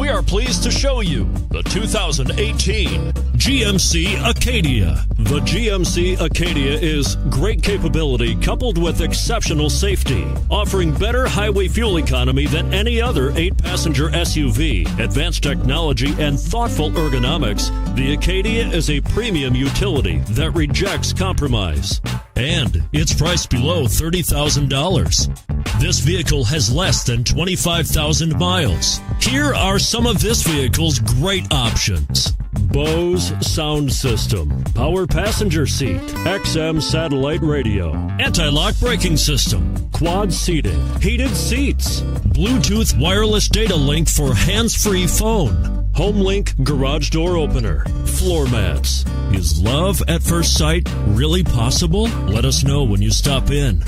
We are pleased to show you the 2018 GMC Acadia. The GMC Acadia is great capability coupled with exceptional safety, offering better highway fuel economy than any other 8-passenger SUV. Advanced technology and thoughtful ergonomics, the Acadia is a premium utility that rejects compromise. And it's priced below $30,000. This vehicle has less than 25,000 miles. Here are some of this vehicle's great options: Bose sound system, power passenger seat, XM satellite radio, anti-lock braking system, quad seating, heated seats, Bluetooth wireless data link for hands-free phone, HomeLink garage door opener, floor mats. Is love at first sight really possible? Let us know when you stop in.